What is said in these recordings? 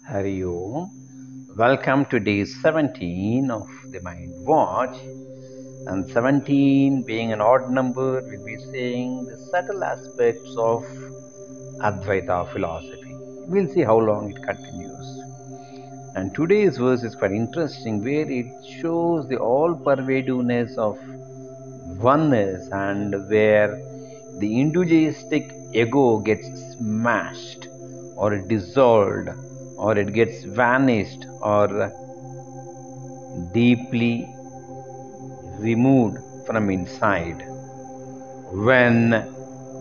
Hari Om. Welcome to day 17 of the Mind Watch. And 17 being an odd number, we'll be saying the subtle aspects of Advaita philosophy. We'll see how long it continues. And today's verse is quite interesting, where it shows the all-pervadiveness of oneness and where the individualistic ego gets smashed or dissolved or it gets vanished or deeply removed from inside when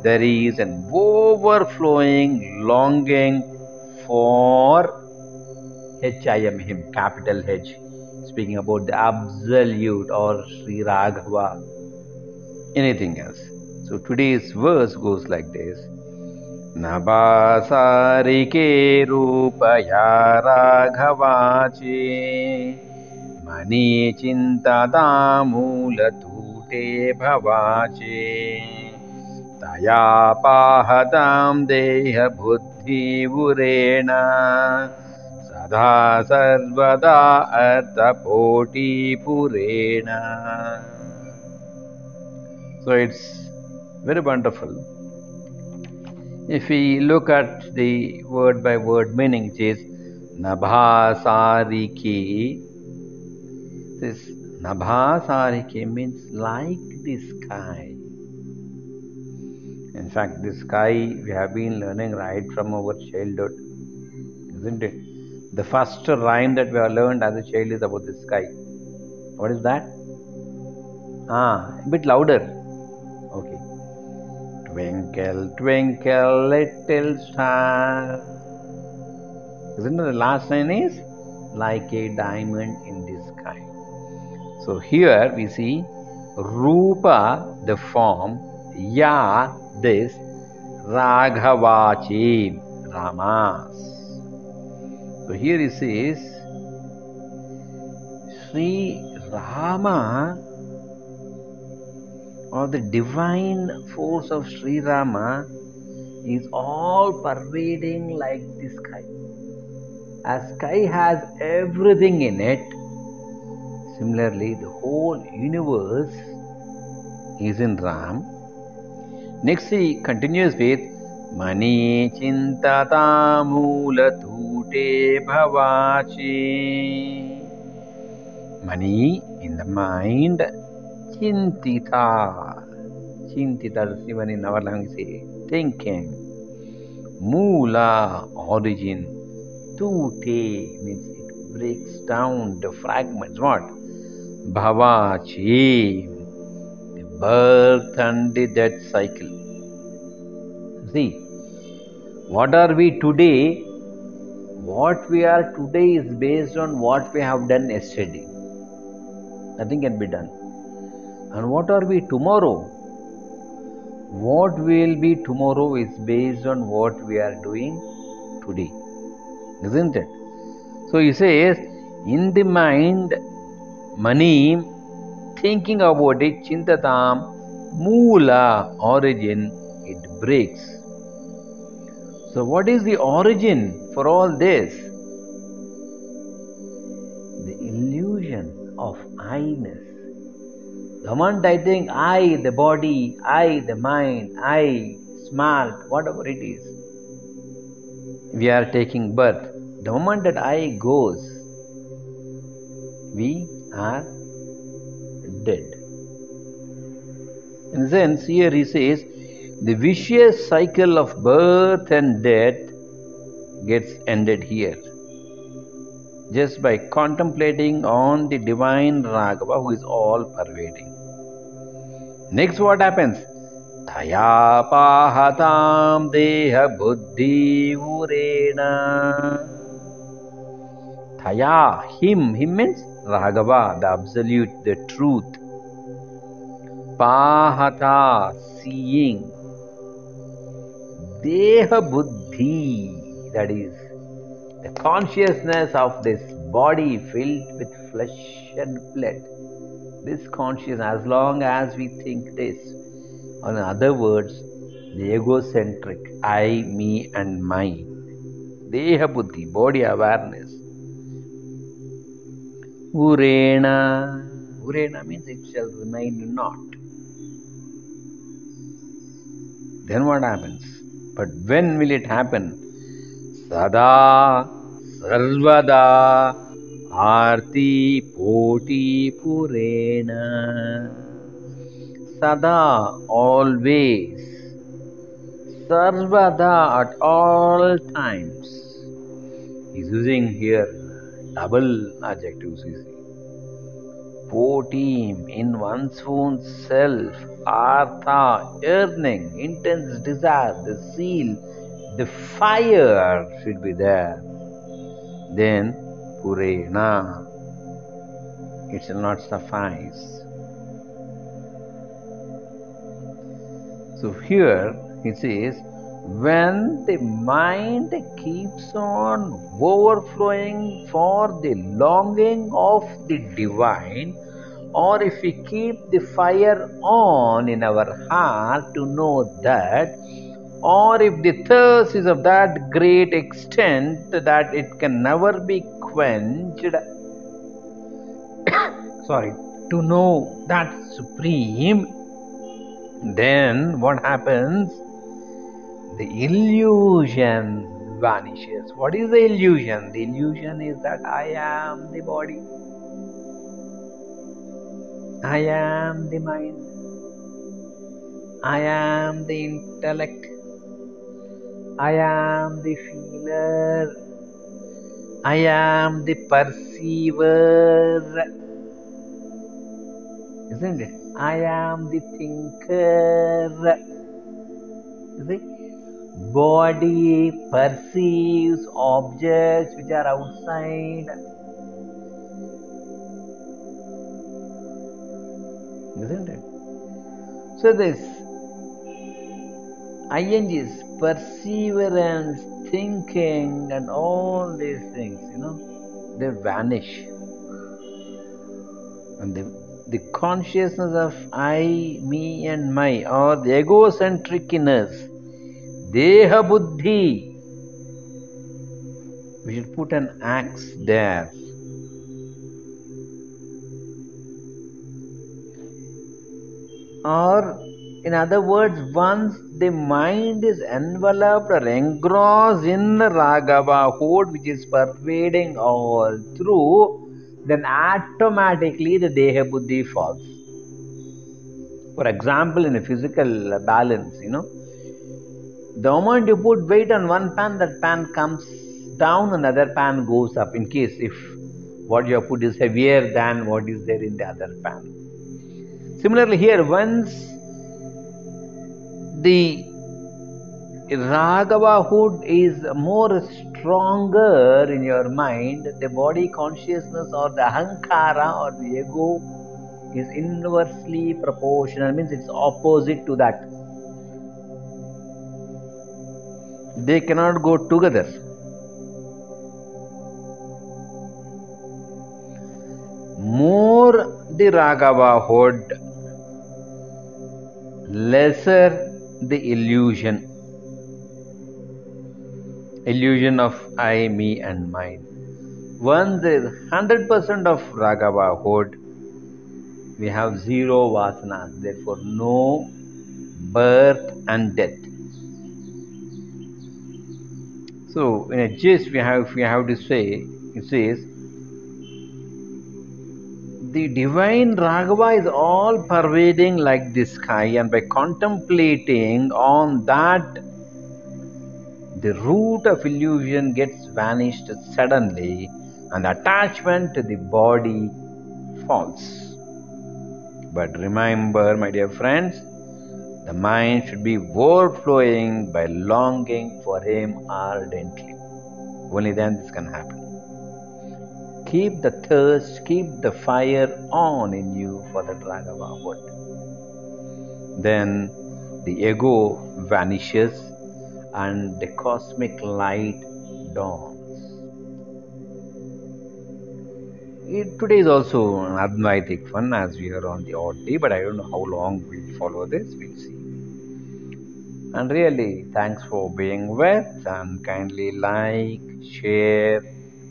there is an overflowing longing for HIM, him, capital H, speaking about the absolute or Sri Raghava, anything else. So today's verse goes like this. Nabasarike rupaya Raghavache Mani chintada mula tute bhavache Taya pahatam deha buddhi urena Sada sarvada artha poti purena. So it's very wonderful. If we look at the word by word meaning, it is Nabhasarike. This Nabhasarike means like the sky. In fact, the sky we have been learning right from our childhood, isn't it? The first rhyme that we have learned as a child is about the sky. What is that? A bit louder. Okay. Twinkle, twinkle, little star. Isn't it? The last line is like a diamond in the sky. So here we see Rupa, the form, Ya, this, Raghavachi, Ramas. So here it says Sri Rama, or the divine force of Sri Rama, is all pervading like the sky. As sky has everything in it, similarly the whole universe is in Ram. Next he continues with Mani chintata mula tute bhavachi. Mani in the mind, chintita. Chintita is even in our language say thinking. Mula, origin. Tute means it breaks down the fragments. What? Bhavachi, the birth and the death cycle. See, what are we today? What we are today is based on what we have done yesterday. Nothing can be done. And what are we tomorrow? What will be tomorrow is based on what we are doing today. Isn't it? So he says, in the mind, Mani, thinking about it, Chintatam, Moola, origin, it breaks. So what is the origin for all this? The illusion of I-ness. The moment I think I, the body, I, the mind, I, smart, whatever it is, we are taking birth. The moment that I goes, we are dead. In a sense, here he says, the vicious cycle of birth and death gets ended here. Just by contemplating on the divine Raghava who is all pervading. Next what happens? Thaya pahatam deha buddhi urena. Thaya, him means Raghava, the absolute, the truth. Pahata, seeing. Deha buddhi, that is the consciousness of this body filled with flesh and blood. This consciousness, as long as we think this, or in other words, the egocentric, I, me and mine, Deha buddhi, body awareness. Urena. Urena means it shall remain not. Then what happens? But when will it happen? Sada, sarvada, arti, poti, purena. Sada, always. Sarvada, at all times. He's using here double adjectives, you see. Potim, in one's own self, artha, yearning, intense desire, the zeal, the fire should be there. Then, purena, it shall not suffice. So here it says, when the mind keeps on overflowing for the longing of the divine, or if we keep the fire on in our heart to know that, or if the thirst is of that great extent that it can never be quenched, to know that supreme, then what happens? The illusion vanishes. What is the illusion? The illusion is that I am the body, I am the mind, I am the intellect, I am the feeler, I am the perceiver, isn't it? I am the thinker. You see? Body perceives objects which are outside. Isn't it? So this ing is perseverance, thinking, and all these things, they vanish. And the consciousness of I, me, and my, or the egocentricness, deha buddhi, we should put an axe there. Or, in other words, once the mind is enveloped or engrossed in the Raghava hood, which is pervading all through, then automatically the Deha Buddhi falls. For example, in a physical balance, the moment you put weight on one pan, that pan comes down, another pan goes up, in case if what you have put is heavier than what is there in the other pan. Similarly here, once the Raghava hood is more stronger in your mind, the body consciousness or the ahankara or the ego is inversely proportional, means it's opposite to that. They cannot go together. More the Raghava hood, lesser the illusion of I, me, and mine. Once there is 100% of Raghava hood, we have zero vasanas, therefore no birth and death. So in a gist, we have to say, it says, the divine Raghava is all pervading like the sky, and by contemplating on that, the root of illusion gets vanished suddenly, and attachment to the body falls. But remember, my dear friends, the mind should be overflowing by longing for him ardently. Only then this can happen. Keep the thirst, keep the fire on in you for the Raghava hood. Then the ego vanishes and the cosmic light dawns. Today is also an Advaitic fun, as we are on the odd day, but I don't know how long we'll follow this. We'll see. And really, thanks for being with, and kindly like, share,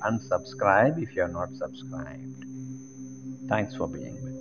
and subscribe if you're not subscribed. Thanks for being with.